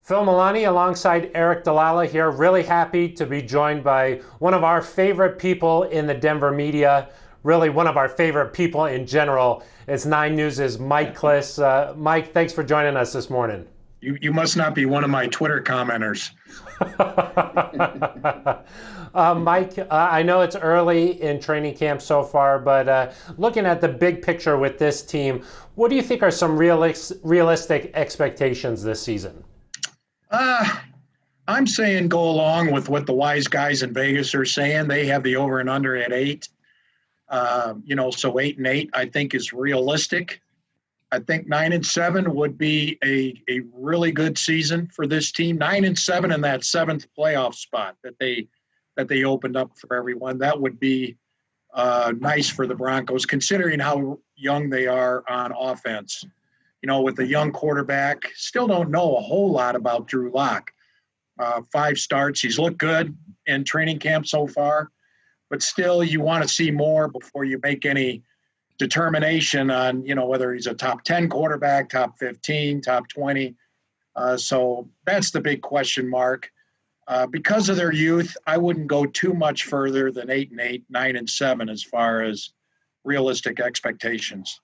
Phil Milani alongside Eric Dalala here. Really happy to be joined by one of our favorite people in the Denver media, really one of our favorite people in general. It's 9 News' Mike Klis. Mike, thanks for joining us this morning. You must not be one of my Twitter commenters. Mike, I know it's early in training camp so far, but looking at the big picture with this team, what do you think are some realistic expectations this season? I'm saying go along with what the wise guys in Vegas are saying. They have the over and under at 8. So 8-8 I think is realistic. I think 9-7 would be a really good season for this team. 9-7 in that 7th playoff spot that they opened up for everyone. That would be nice for the Broncos, considering how young they are on offense. With a young quarterback, still don't know a whole lot about Drew Lock. 5 starts, he's looked good in training camp so far, but still you want to see more before you make any determination on, whether he's a top 10 quarterback, top 15, top 20. So that's the big question mark. Because of their youth, I wouldn't go too much further than 8-8, 9-7 as far as realistic expectations.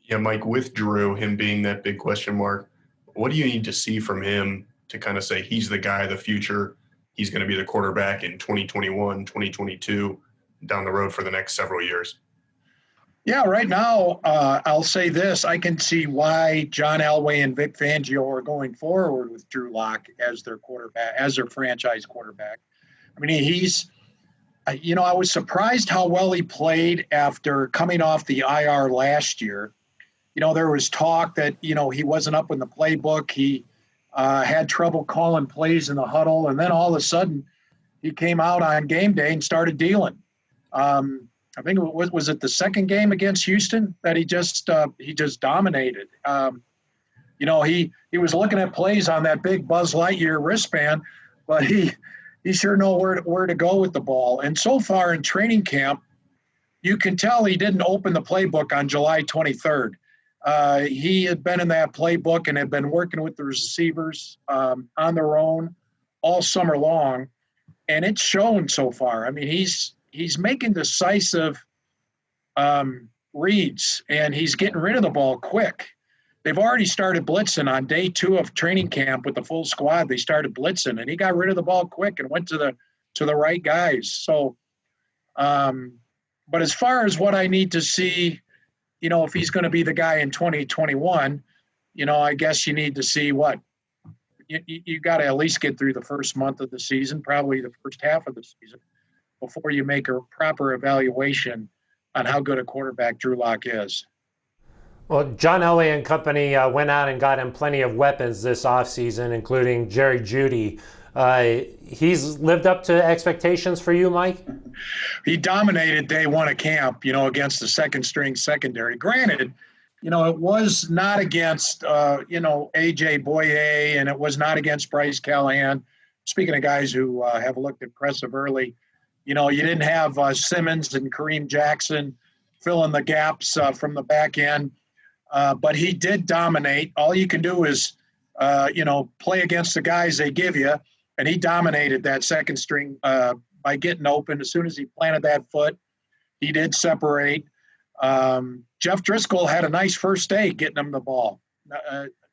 Yeah, Mike, with Drew, him being that big question mark, what do you need to see from him to kind of say he's the guy of the future? He's going to be the quarterback in 2021, 2022, down the road for the next several years. Yeah, right now, I'll say this. I can see why John Elway and Vic Fangio are going forward with Drew Lock as their quarterback, as their franchise quarterback. I mean, I was surprised how well he played after coming off the IR last year. There was talk that, he wasn't up in the playbook. He had trouble calling plays in the huddle. And then all of a sudden he came out on game day and started dealing. I think was it the second game against Houston that he just dominated. He was looking at plays on that big Buzz Lightyear wristband, but he sure know where to go with the ball. And so far in training camp, you can tell he didn't open the playbook on July 23rd. He had been in that playbook and had been working with the receivers on their own all summer long, and it's shown so far. I mean, he's making decisive reads, and he's getting rid of the ball quick. They've already started blitzing on day 2 of training camp with the full squad. They started blitzing, and he got rid of the ball quick and went to the right guys. So, but as far as what I need to see, if he's going to be the guy in 2021, I guess you need to see what you got to at least get through the first month of the season, probably the first half of the season, before you make a proper evaluation on how good a quarterback Drew Lock is. Well, John Elway and company went out and got him plenty of weapons this offseason, including Jerry Jeudy. He's lived up to expectations for you, Mike? He dominated day 1 of camp, against the second-string secondary. Granted, it was not against, A.J. Boye, and it was not against Bryce Callahan. Speaking of guys who have looked impressive early, you didn't have Simmons and Kareem Jackson filling the gaps from the back end, but he did dominate. All you can do is, play against the guys they give you, and he dominated that second string by getting open. As soon as he planted that foot, he did separate. Jeff Driscoll had a nice first day getting him the ball.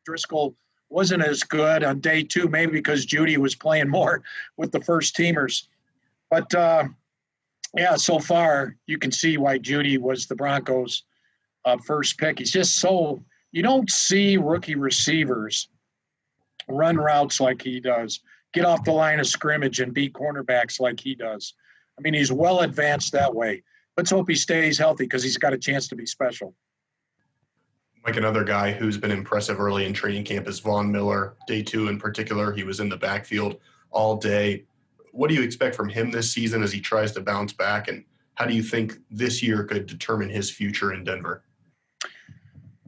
Driscoll wasn't as good on day 2, maybe because Jeudy was playing more with the first teamers. But, so far you can see why Jeudy was the Broncos' first pick. He's just you don't see rookie receivers run routes like he does, get off the line of scrimmage and beat cornerbacks like he does. I mean, he's well advanced that way. Let's hope he stays healthy because he's got a chance to be special. Like another guy who's been impressive early in training camp is Von Miller. Day 2 in particular, he was in the backfield all day. What do you expect from him this season as he tries to bounce back, and how do you think this year could determine his future in Denver?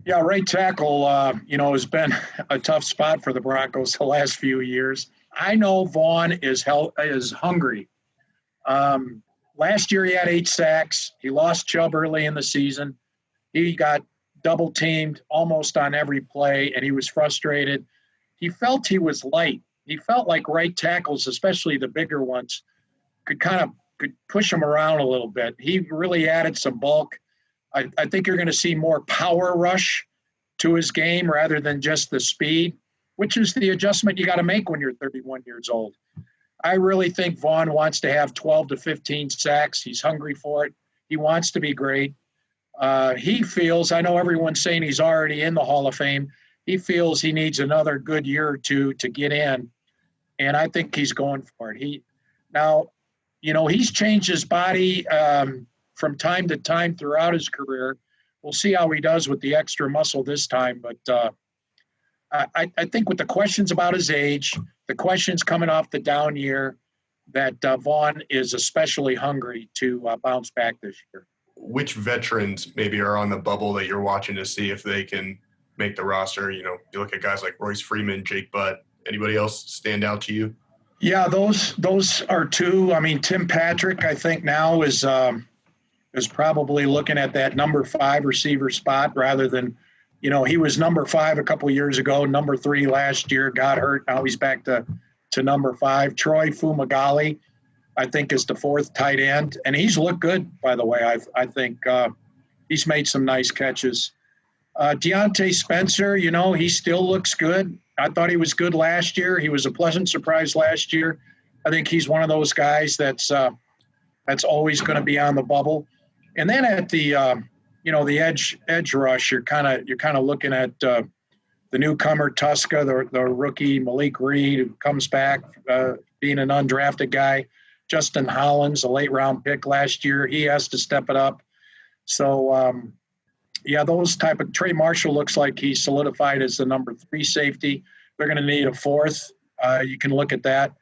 Yeah, right tackle, has been a tough spot for the Broncos the last few years. I know Vaughn is hungry. Last year he had 8 sacks. He lost Chubb early in the season. He got double teamed almost on every play, and he was frustrated. he felt he was light. He felt like right tackles, especially the bigger ones, could push him around a little bit. He really added some bulk. I think you're going to see more power rush to his game rather than just the speed, which is the adjustment you got to make when you're 31 years old. I really think Vaughn wants to have 12 to 15 sacks. He's hungry for it. He wants to be great. He feels, I know everyone's saying he's already in the Hall of Fame. He feels he needs another good year or two to get in, and I think he's going for it. He's changed his body from time to time throughout his career. We'll see how he does with the extra muscle this time, but I think with the questions about his age, the questions coming off the down year, that Vaughn is especially hungry to bounce back this year. Which veterans maybe are on the bubble that you're watching to see if they can make the roster? You look at guys like Royce Freeman, Jake Butt. Anybody else stand out to you? Yeah, those are two. I mean, Tim Patrick, I think now is probably looking at that number 5 receiver spot rather than, he was number 5 a couple of years ago, number 3 last year, got hurt. Now he's back to number 5. Troy Fumagalli, I think, is the 4th tight end, and he's looked good, by the way. I think he's made some nice catches. Deontay Spencer, he still looks good. I thought he was good last year. He was a pleasant surprise last year. I think he's one of those guys that's always going to be on the bubble. And then at the the edge rush, you're kind of looking at the newcomer Tuska, the rookie Malik Reed, who comes back being an undrafted guy. Justin Hollins, a late round pick last year, he has to step it up. So those type of Trey Marshall looks like he's solidified as the number 3 safety. They're going to need a 4th. You can look at that.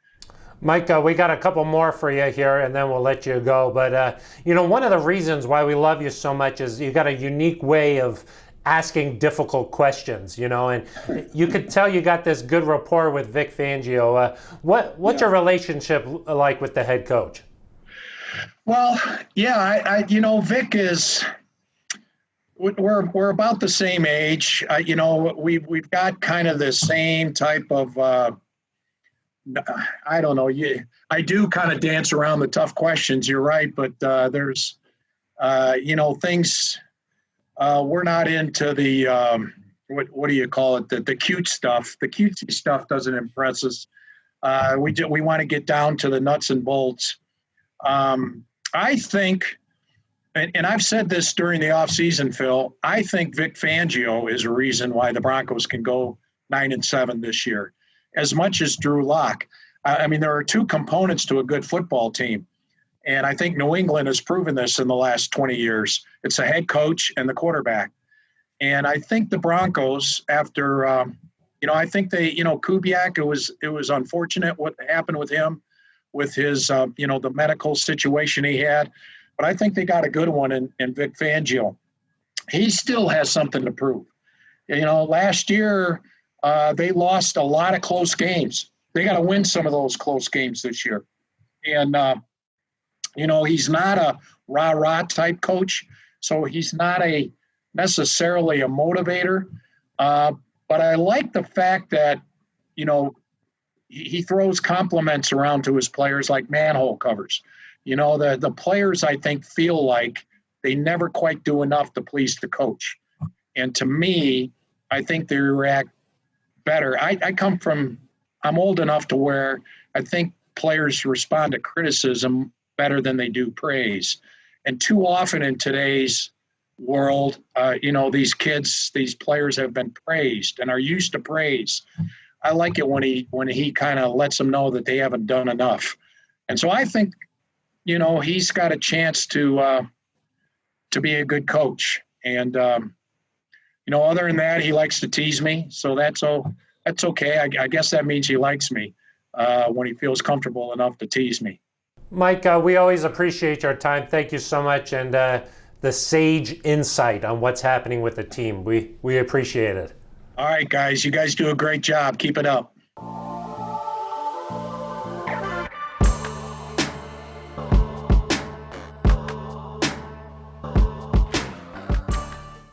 Mike, we got a couple more for you here, and then we'll let you go. But, one of the reasons why we love you so much is you got a unique way of asking difficult questions, and you could tell you got this good rapport with Vic Fangio. What's your relationship like with the head coach? Well, Vic is – we're about the same age. We've got kind of the same type of I don't know. I do kind of dance around the tough questions. You're right, but there's things we're not into the what do you call it? The cute stuff. The cutesy stuff doesn't impress us. We want to get down to the nuts and bolts. I think. And I've said this during the offseason, Phil, I think Vic Fangio is a reason why the Broncos can go 9-7 this year, as much as Drew Lock. I mean, there are 2 components to a good football team. And I think New England has proven this in the last 20 years. It's the head coach and the quarterback. And I think the Broncos, after, I think they, Kubiak, it was unfortunate what happened with him, with his, the medical situation he had. But I think they got a good one in Vic Fangio. He still has something to prove. Last year they lost a lot of close games. They got to win some of those close games this year. And, he's not a rah-rah type coach, so he's not necessarily a motivator. But I like the fact that, he throws compliments around to his players like manhole covers. The players, I think, feel like they never quite do enough to please the coach. And to me, I think they react better. I'm old enough to where I think players respond to criticism better than they do praise. And too often in today's world, these players have been praised and are used to praise. I like it when he kind of lets them know that they haven't done enough. And so I think, he's got a chance to be a good coach. And, other than that, he likes to tease me. So that's okay. I guess that means he likes me when he feels comfortable enough to tease me. Mike, we always appreciate your time. Thank you so much. And the sage insight on what's happening with the team. We appreciate it. All right, guys. You guys do a great job. Keep it up.